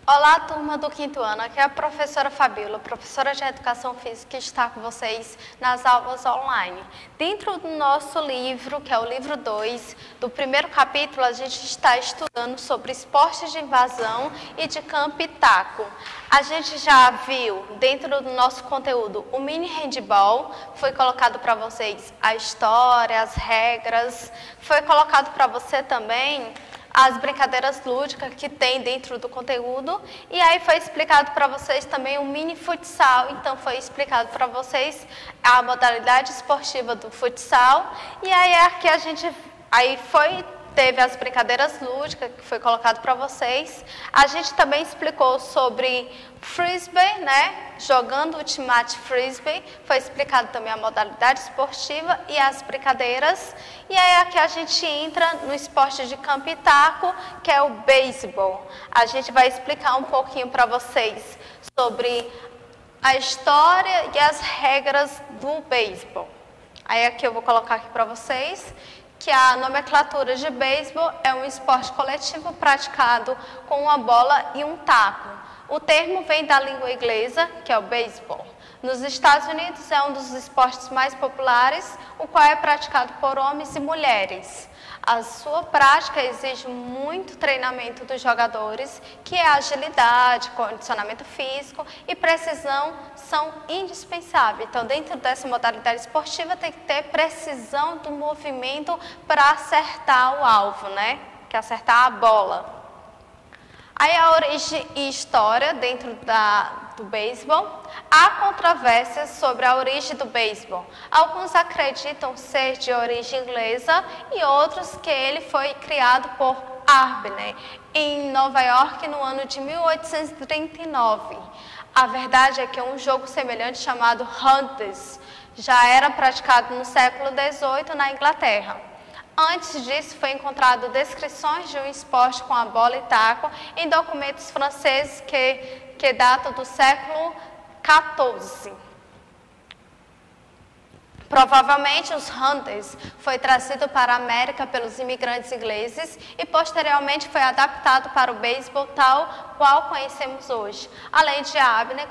Olá, turma do quinto ano, aqui é a professora Fabíola, professora de Educação Física, que está com vocês nas aulas online. Dentro do nosso livro, que é o livro 2, do primeiro capítulo, a gente está estudando sobre esportes de invasão e de campo e taco. A gente já viu, dentro do nosso conteúdo, o mini handball, foi colocado para vocês a história, as regras, foi colocado para você também as brincadeiras lúdicas que tem dentro do conteúdo, e aí foi explicado para vocês também o mini futsal, então foi explicado para vocês a modalidade esportiva do futsal, e aí aqui a gente, teve as brincadeiras lúdicas que foi colocado para vocês. A gente também explicou sobre frisbee, né? Jogando ultimate frisbee. Foi explicado também a modalidade esportiva e as brincadeiras. E aí aqui a gente entra no esporte de campo e taco, que é o beisebol. A gente vai explicar um pouquinho para vocês sobre a história e as regras do beisebol. Aí aqui eu vou colocar aqui para vocês que a nomenclatura de beisebol é um esporte coletivo praticado com uma bola e um taco. O termo vem da língua inglesa, que é o beisebol. Nos Estados Unidos é um dos esportes mais populares, o qual é praticado por homens e mulheres. A sua prática exige muito treinamento dos jogadores, que é agilidade, condicionamento físico e precisão são indispensáveis. Então, dentro dessa modalidade esportiva, tem que ter precisão do movimento para acertar o alvo, né? Que é acertar a bola. Aí a origem e história dentro do beisebol. Há controvérsias sobre a origem do beisebol. Alguns acreditam ser de origem inglesa e outros que ele foi criado por Abney em Nova York no ano de 1839. A verdade é que um jogo semelhante chamado Hunters já era praticado no século XVIII na Inglaterra. Antes disso, foi encontrado descrições de um esporte com a bola e taco em documentos franceses que datam do século XIV. Provavelmente os hunters foi trazido para a América pelos imigrantes ingleses e posteriormente foi adaptado para o beisebol tal qual conhecemos hoje. Além de Abner,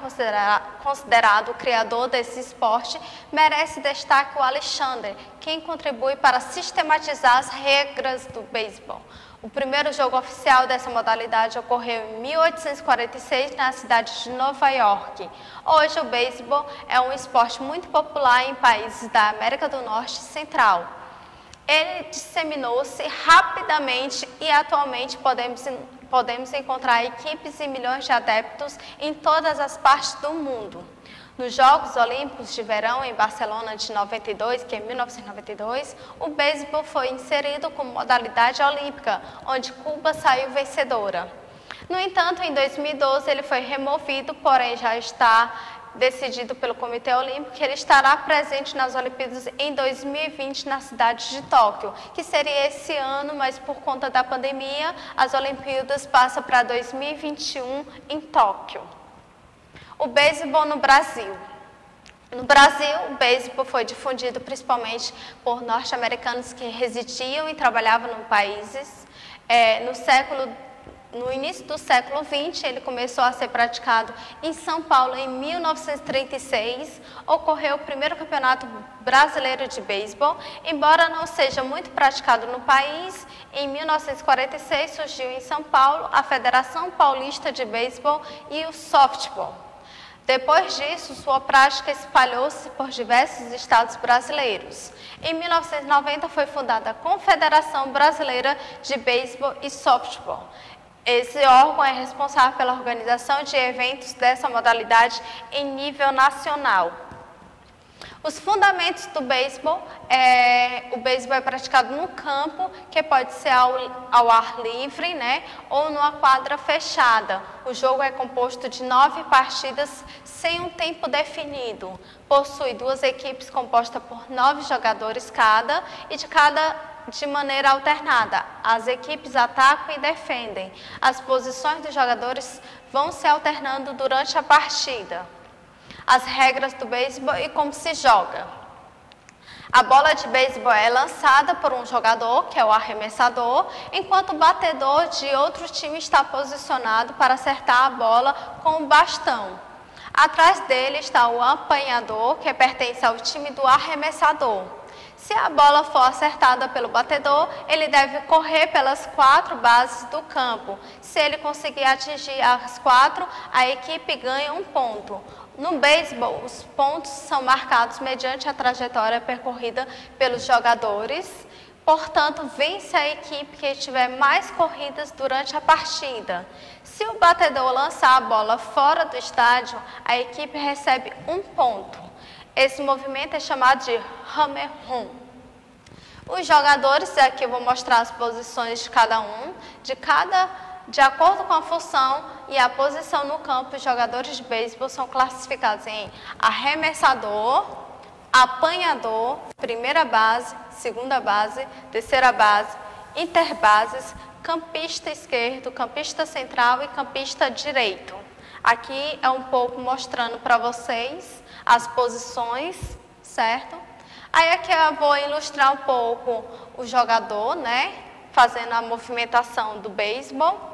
considerado o criador desse esporte, merece destaque o Alexander, quem contribui para sistematizar as regras do beisebol. O primeiro jogo oficial dessa modalidade ocorreu em 1846 na cidade de Nova York. Hoje o beisebol é um esporte muito popular em países da América do Norte e Central. Ele disseminou-se rapidamente e atualmente podemos encontrar equipes e milhões de adeptos em todas as partes do mundo. Nos Jogos Olímpicos de Verão em Barcelona de 92, que é 1992, o beisebol foi inserido como modalidade olímpica, onde Cuba saiu vencedora. No entanto, em 2012 ele foi removido, porém já está decidido pelo Comitê Olímpico que ele estará presente nas Olimpíadas em 2020 na cidade de Tóquio, que seria esse ano, mas por conta da pandemia, as Olimpíadas passam para 2021 em Tóquio. O beisebol no Brasil. No Brasil, o beisebol foi difundido principalmente por norte-americanos que residiam e trabalhavam no países. No início do século XX, ele começou a ser praticado em São Paulo em 1936. Ocorreu o primeiro campeonato brasileiro de beisebol. Embora não seja muito praticado no país, em 1946 surgiu em São Paulo a Federação Paulista de Beisebol e o softball. Depois disso, sua prática espalhou-se por diversos estados brasileiros. Em 1990 foi fundada a Confederação Brasileira de Beisebol e Softball. Esse órgão é responsável pela organização de eventos dessa modalidade em nível nacional. Os fundamentos do beisebol, o beisebol é praticado no campo, que pode ser ao ar livre, né, ou numa quadra fechada. O jogo é composto de 9 partidas sem um tempo definido. Possui 2 equipes compostas por 9 jogadores cada e de maneira alternada. As equipes atacam e defendem. As posições dos jogadores vão se alternando durante a partida. As regras do beisebol e como se joga. A bola de beisebol é lançada por um jogador, que é o arremessador, enquanto o batedor de outro time está posicionado para acertar a bola com o bastão. Atrás dele está o apanhador, que pertence ao time do arremessador. Se a bola for acertada pelo batedor, ele deve correr pelas 4 bases do campo. Se ele conseguir atingir as 4, a equipe ganha um ponto. No beisebol, os pontos são marcados mediante a trajetória percorrida pelos jogadores. Portanto, vence a equipe que tiver mais corridas durante a partida. Se o batedor lançar a bola fora do estádio, a equipe recebe um ponto. Esse movimento é chamado de home run. Os jogadores, aqui eu vou mostrar as posições de cada um, de acordo com a função e a posição no campo. Os jogadores de beisebol são classificados em arremessador, apanhador, primeira base, segunda base, terceira base, interbases, campista esquerdo, campista central e campista direito. Aqui é um pouco mostrando para vocês as posições, certo? Aí aqui eu vou ilustrar um pouco o jogador, né? Fazendo a movimentação do beisebol.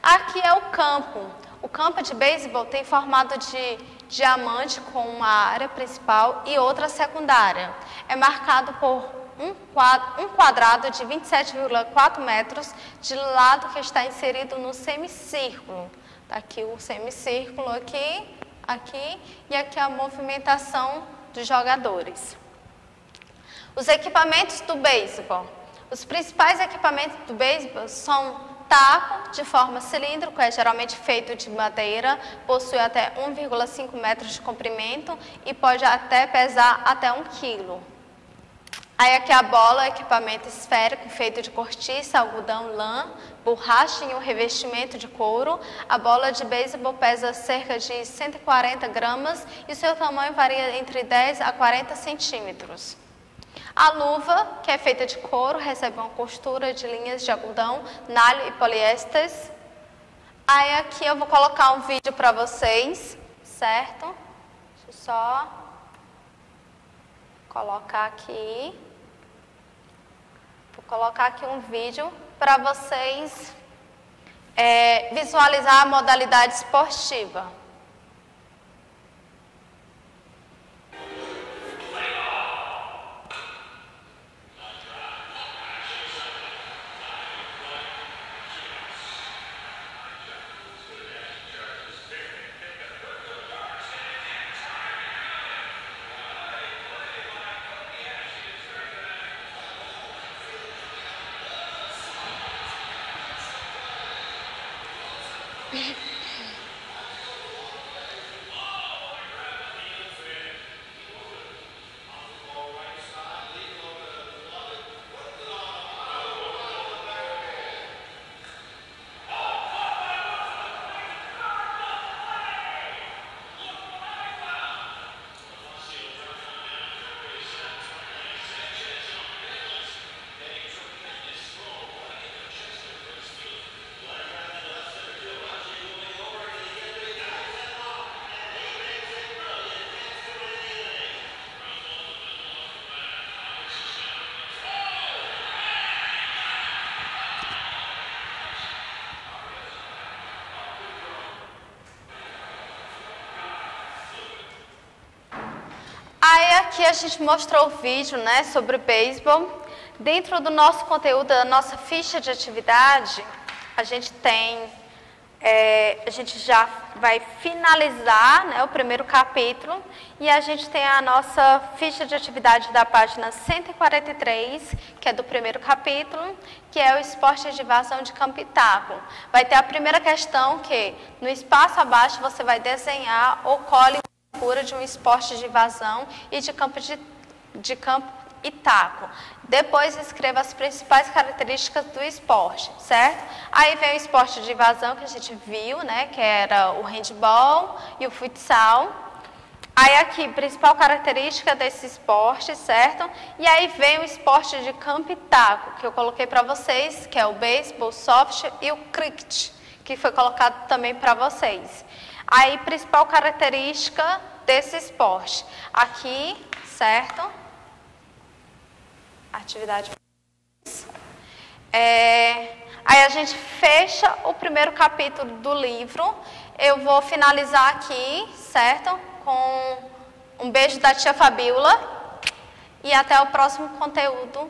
Aqui é o campo. O campo de beisebol tem formato de diamante com uma área principal e outra secundária. É marcado por um quadrado de 27,4 metros de lado que está inserido no semicírculo. Tá aqui o semicírculo aqui e aqui a movimentação dos jogadores. Os equipamentos do beisebol. Os principais equipamentos do beisebol são taco de forma cilíndrica, é geralmente feito de madeira, possui até 1,5 metros de comprimento e pode até pesar até 1 quilo. Aí aqui a bola, equipamento esférico feito de cortiça, algodão, lã, borracha e um revestimento de couro. A bola de beisebol pesa cerca de 140 gramas e seu tamanho varia entre 10 a 40 centímetros. A luva, que é feita de couro, recebe uma costura de linhas de algodão, nalho e poliéster. Aí aqui eu vou colocar um vídeo para vocês, certo? Deixa eu só colocar aqui. Vou colocar aqui um vídeo para vocês visualizar a modalidade esportiva. Aí aqui a gente mostrou o vídeo, né, sobre beisebol. Dentro do nosso conteúdo, da nossa ficha de atividade, a gente já vai finalizar, né, o primeiro capítulo e a gente tem a nossa ficha de atividade da página 143, que é do primeiro capítulo, que é o esporte de vazão de campo e taco. Vai ter a primeira questão que no espaço abaixo você vai desenhar ou cole de um esporte de vazão e de campo e taco. Depois escreva as principais características do esporte, certo? Aí vem o esporte de vazão que a gente viu, né, que era o handball e o futsal. Aí aqui, principal característica desse esporte, certo? E aí vem o esporte de campo e taco, que eu coloquei para vocês, que é o beisebol, soft e o cricket, que foi colocado também para vocês. Aí, principal característica desse esporte. Aqui, certo? atividade. Aí a gente fecha o primeiro capítulo do livro. Eu vou finalizar aqui, certo? Com um beijo da tia Fabíola. E até o próximo conteúdo.